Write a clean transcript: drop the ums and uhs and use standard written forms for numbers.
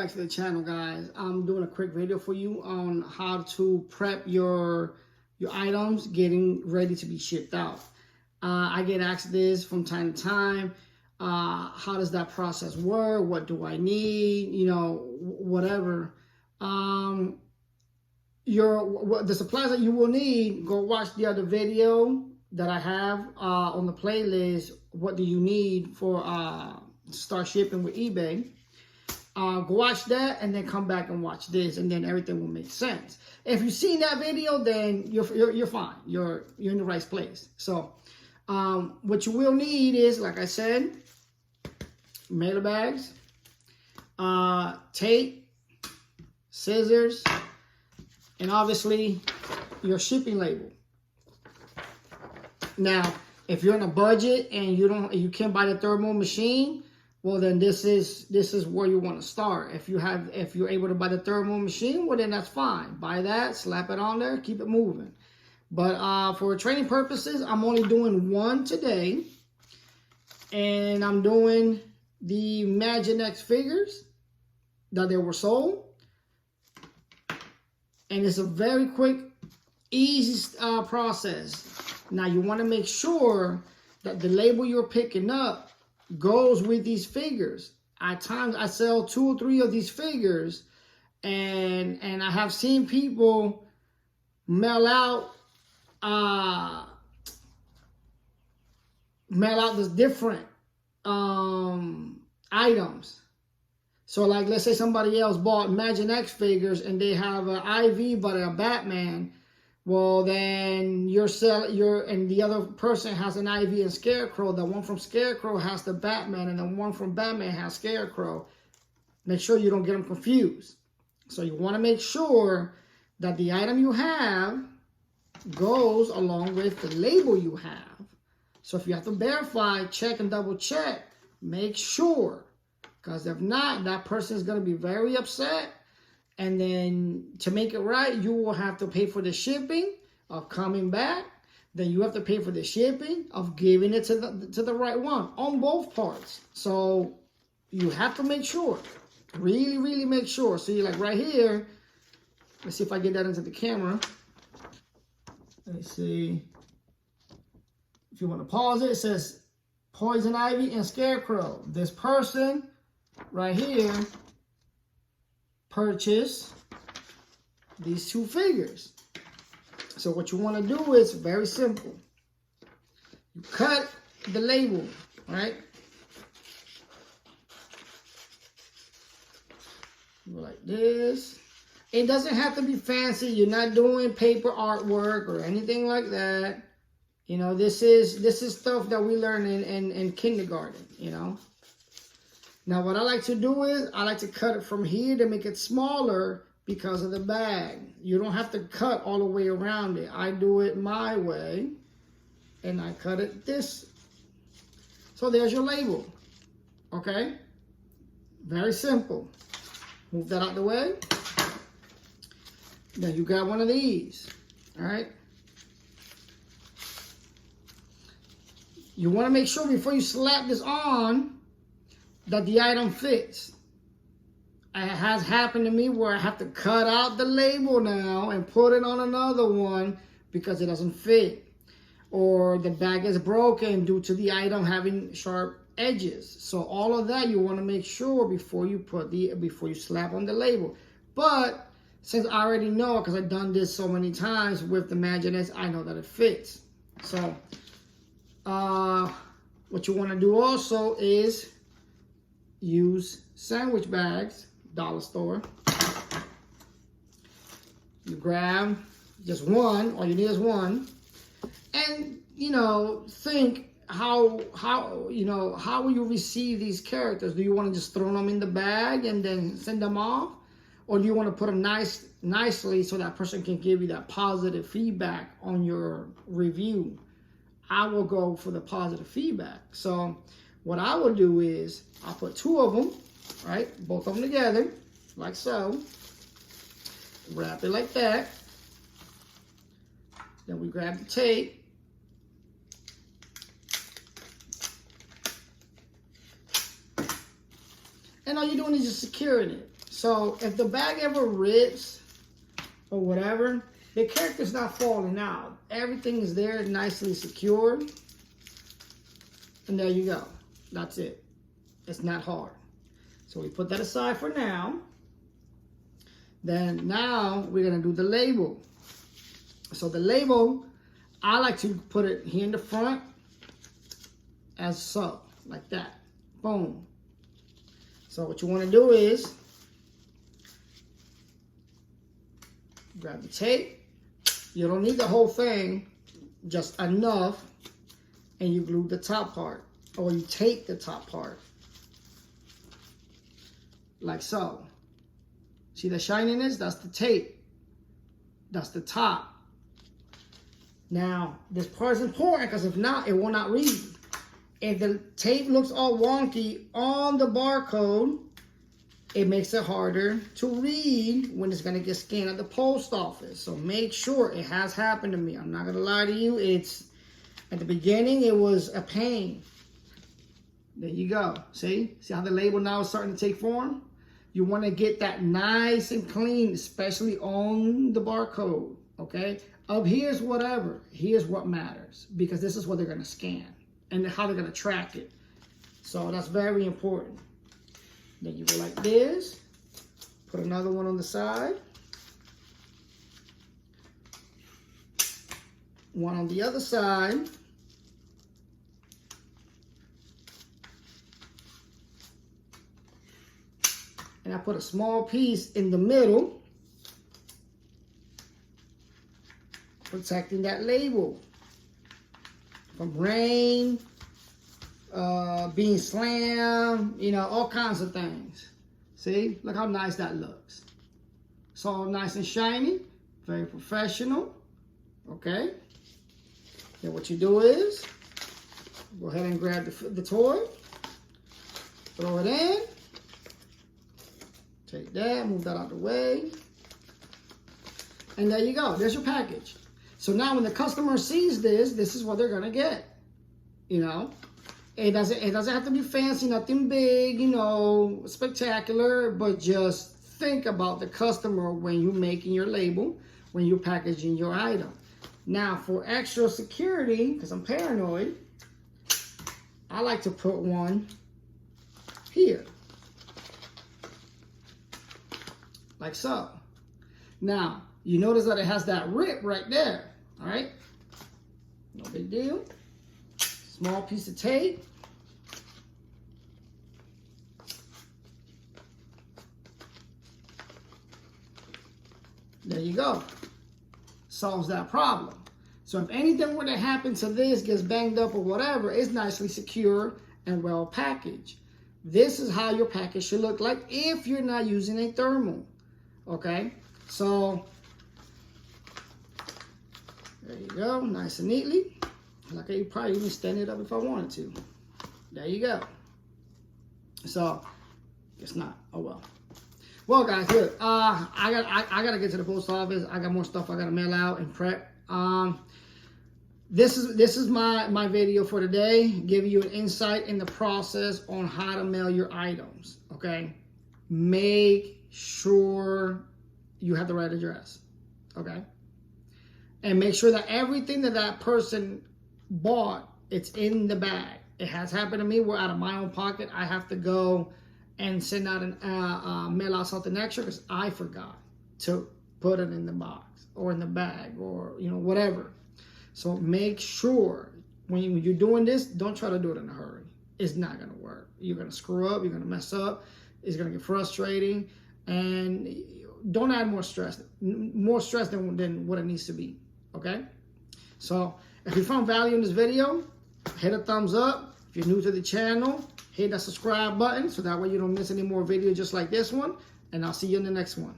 Back to the channel, guys. I'm doing a quick video for you on how to prep your items getting ready to be shipped out. I get asked this from time to time. How does that process work? What do I need? You know, whatever. The supplies that you will need, go watch the other video that I have on the playlist. What do you need for start shipping with eBay? Go watch that and then come back and watch this, and then everything will make sense. If you've seen that video, then you're fine. You're in the right place. So what you will need is, like I said, mailer bags, tape, scissors, and obviously your shipping label. Now, if you're on a budget and you can't buy the thermal machine, well, then this is where you want to start. If you're able to buy the thermal machine, well, then that's fine. Buy that, slap it on there, keep it moving. But for training purposes, I'm only doing one today, and I'm doing the Imagine X figures that they were sold, and it's a very quick, easy process. Now, you want to make sure that the label you're picking up goes with these figures. At times I sell 2 or 3 of these figures, and I have seen people mail out the different items. So, like, let's say somebody else bought Imagine X figures and they have an IV but a Batman. Well, then and the other person has an IV and Scarecrow. The one from Scarecrow has the Batman, and the one from Batman has Scarecrow. Make sure you don't get them confused. So you want to make sure that the item you have goes along with the label you have. So if you have to verify, check and double check, make sure. Because if not, that person is going to be very upset. And then to make it right, you will have to pay for the shipping of coming back. Then you have to pay for the shipping of giving it to the right one on both parts. So you have to make sure, really, really make sure. See, like right here, let's see if I get that into the camera. Let me see. If you want to pause it, it says Poison Ivy and Scarecrow. This person right here purchase these 2 figures. So what you want to do is very simple. You cut the label, right? Go like this. It doesn't have to be fancy. You're not doing paper artwork or anything like that. You know, this is stuff that we learn in kindergarten, you know. Now, what I like to do is I like to cut it from here to make it smaller because of the bag. You don't have to cut all the way around it. I do it my way, and I cut it this. So there's your label, okay? Very simple. Move that out the way. Then you got one of these, all right? You want to make sure before you slap this on that the item fits. It has happened to me where I have to cut out the label now and put it on another one because it doesn't fit. Or the bag is broken due to the item having sharp edges. So all of that you want to make sure before you slap on the label. But since I already know, because I've done this so many times with the Imagine X, I know that it fits. So what you want to do also is use sandwich bags, dollar store. You grab just one, all you need is one, and you know, think how will you receive these characters? Do you want to just throw them in the bag and then send them off, or do you want to put them nicely so that person can give you that positive feedback on your review? I will go for the positive feedback. So what I will do is I'll put 2 of them, right? Both of them together, like so. Wrap it like that. Then we grab the tape. And all you're doing is just securing it. So if the bag ever rips or whatever, the character's not falling out. Everything is there, nicely secured. And there you go. That's it. It's not hard. So we put that aside for now. Then now we're going to do the label. So the label, I like to put it here in the front as so, like that. Boom. So what you want to do is grab the tape. You don't need the whole thing, just enough, and you glue the top part, or you tape the top part, like so. See the shininess? That's the tape. That's the top. Now, this part is important because if not, it will not read. If the tape looks all wonky on the barcode, it makes it harder to read when it's going to get scanned at the post office. So make sure. It has happened to me. I'm not going to lie to you. It's at the beginning, it was a pain. There you go. See how the label now is starting to take form? You want to get that nice and clean, especially on the barcode, okay? Up here's whatever. Here's what matters, because this is what they're going to scan and how they're going to track it. So that's very important. Then you go like this. Put another one on the side. One on the other side. And I put a small piece in the middle, protecting that label from rain, being slammed, you know, all kinds of things. See, look how nice that looks. It's all nice and shiny, very professional, okay? Then what you do is, go ahead and grab the toy, throw it in, take that, move that out the way, and there you go, there's your package. So now when the customer sees this, this is what they're gonna get, you know? It doesn't have to be fancy, nothing big, you know, spectacular, but just think about the customer when you're making your label, when you're packaging your item. Now, for extra security, because I'm paranoid, I like to put one here, like so. Now, you notice that it has that rip right there, all right? No big deal. Small piece of tape. There you go. Solves that problem. So if anything were to happen to this, gets banged up or whatever, it's nicely secure and well packaged. This is how your package should look like if you're not using a thermal. Okay? So, there you go. Nice and neatly. Like I could probably even stand it up if I wanted to. There you go. So, it's not. Oh well. Well, guys, look. I gotta get to the post office. I got more stuff I gotta mail out and prep. This is my video for today. Give you an insight in the process on how to mail your items. Okay. Make sure you have the right address. Okay. And make sure that everything that person bought, it's in the bag. It has happened to me where out of my own pocket, I have to go and send out mail out something extra because I forgot to put it in the box or in the bag or, you know, whatever. So make sure when you're doing this, don't try to do it in a hurry. It's not going to work. You're going to screw up. You're going to mess up. It's going to get frustrating. And don't add more stress than what it needs to be. Okay? So if you found value in this video, hit a thumbs up. If you're new to the channel, hit that subscribe button so that way you don't miss any more videos just like this one. And I'll see you in the next one.